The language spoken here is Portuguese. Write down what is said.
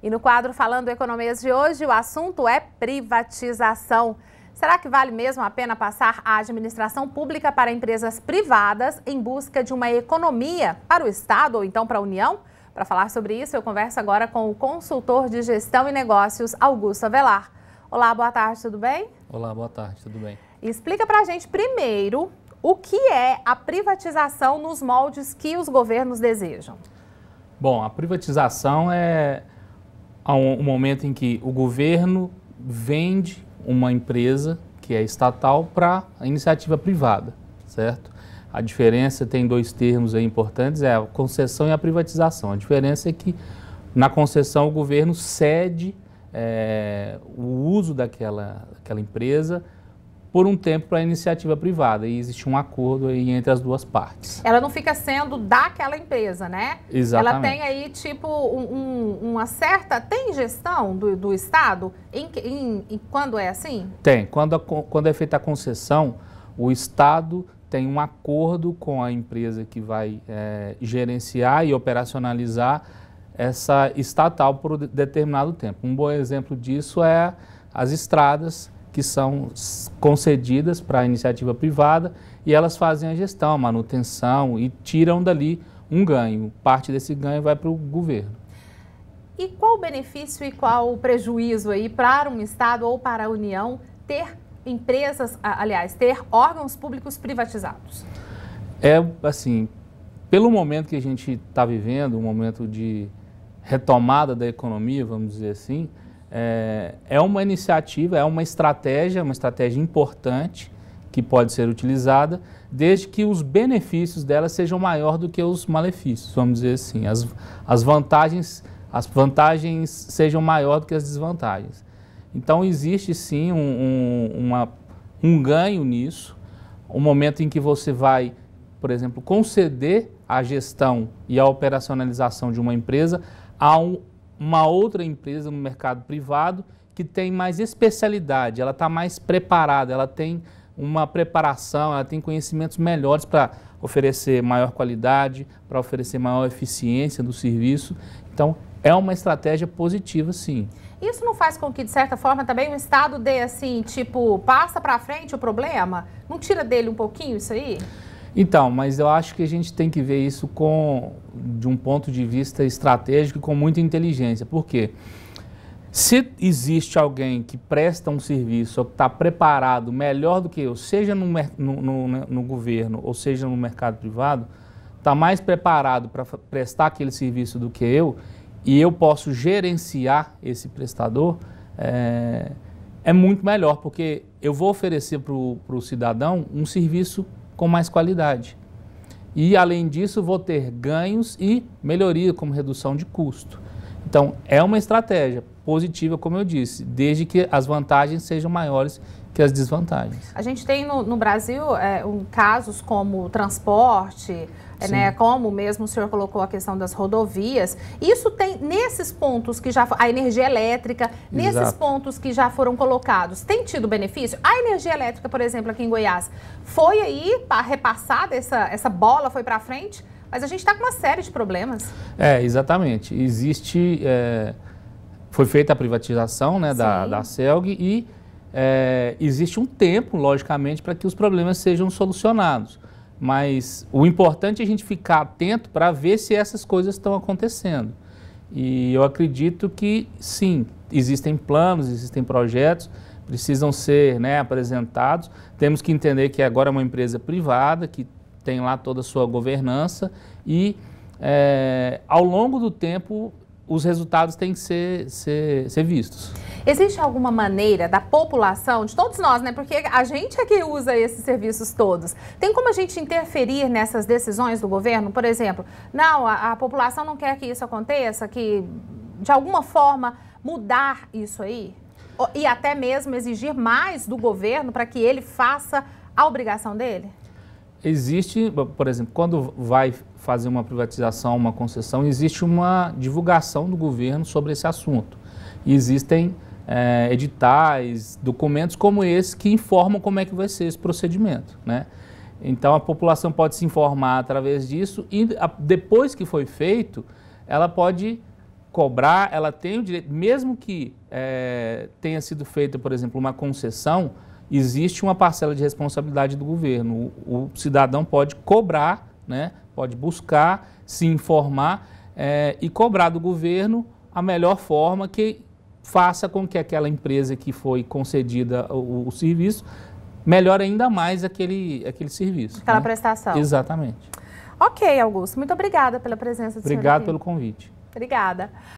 E no quadro Falando Economias de hoje, o assunto é privatização. Será que vale mesmo a pena passar a administração pública para empresas privadas em busca de uma economia para o Estado ou então para a União? Para falar sobre isso, eu converso agora com o consultor de gestão e negócios, Augusto Avelar. Olá, boa tarde, tudo bem? Olá, boa tarde, tudo bem. Explica para a gente primeiro o que é a privatização nos moldes que os governos desejam. Bom, a privatização é um momento em que o governo vende uma empresa que é estatal para a iniciativa privada, certo? A diferença, tem dois termos aí importantes, é a concessão e a privatização. A diferença é que na concessão o governo cede o uso daquela empresa por um tempo para a iniciativa privada e existe um acordo aí entre as duas partes. Ela não fica sendo daquela empresa, né? Exatamente. Ela tem aí tipo uma certa... Tem gestão do Estado quando é assim? Tem. Quando é feita a concessão, o Estado tem um acordo com a empresa que vai gerenciar e operacionalizar essa estatal por determinado tempo. Um bom exemplo disso é as estradas, que são concedidas para a iniciativa privada e elas fazem a gestão, a manutenção e tiram dali um ganho. Parte desse ganho vai para o governo. E qual o benefício e qual o prejuízo aí para um Estado ou para a União ter empresas, aliás, ter órgãos públicos privatizados? É assim, pelo momento que a gente está vivendo, um momento de retomada da economia, vamos dizer assim, é uma iniciativa, é uma estratégia importante que pode ser utilizada, desde que os benefícios dela sejam maiores do que os malefícios, vamos dizer assim. As vantagens sejam maiores do que as desvantagens. Então existe sim um ganho nisso, um momento em que você vai, por exemplo, conceder a gestão e a operacionalização de uma empresa a uma outra empresa no mercado privado que tem mais especialidade, ela está mais preparada, ela tem uma preparação, ela tem conhecimentos melhores para oferecer maior qualidade, para oferecer maior eficiência do serviço. Então, é uma estratégia positiva, sim. Isso não faz com que, de certa forma, também o Estado dê assim, tipo, passa para frente o problema? Não tira dele um pouquinho isso aí? Então, mas eu acho que a gente tem que ver isso de um ponto de vista estratégico e com muita inteligência. Por quê? Se existe alguém que presta um serviço ou que está preparado melhor do que eu, seja no governo ou seja no mercado privado, está mais preparado para prestar aquele serviço do que eu, e eu posso gerenciar esse prestador, é muito melhor, porque eu vou oferecer para o cidadão um serviço com mais qualidade. E, além disso, vou ter ganhos e melhoria, como redução de custo. Então, é uma estratégia positiva, como eu disse, desde que as vantagens sejam maiores que as desvantagens. A gente tem no Brasil casos como transporte, né, como mesmo o senhor colocou a questão das rodovias. Isso tem nesses pontos que já... A energia elétrica, nesses Exato. pontos que já foram colocados, tem tido benefício? A energia elétrica, por exemplo, aqui em Goiás, foi aí repassada, essa bola foi para frente, mas a gente está com uma série de problemas. Exatamente. Foi feita a privatização, né, da CELG e existe um tempo, logicamente, para que os problemas sejam solucionados. Mas o importante é a gente ficar atento para ver se essas coisas estão acontecendo. E eu acredito que, sim, existem planos, existem projetos, precisam ser, né, apresentados. Temos que entender que agora é uma empresa privada, que tem lá toda a sua governança e, ao longo do tempo, os resultados têm que ser vistos. Existe alguma maneira da população, de todos nós, né? Porque a gente é que usa esses serviços todos. Tem como a gente interferir nessas decisões do governo? Por exemplo, não, a população não quer que isso aconteça, que de alguma forma mudar isso aí? E até mesmo exigir mais do governo para que ele faça a obrigação dele? Existe, por exemplo, quando vai fazer uma privatização, uma concessão, existe uma divulgação do governo sobre esse assunto. E existem editais, documentos como esse que informam como é que vai ser esse procedimento, né? Então a população pode se informar através disso e depois que foi feito, ela pode cobrar, ela tem o direito, mesmo que tenha sido feita, por exemplo, uma concessão, existe uma parcela de responsabilidade do governo. O cidadão pode cobrar, né, pode buscar, se informar e cobrar do governo a melhor forma que faça com que aquela empresa que foi concedida o serviço melhore ainda mais aquele serviço. Aquela né? prestação. Exatamente. Ok, Augusto. Muito obrigada pela presença do senhor aqui. Obrigado pelo convite. Obrigada.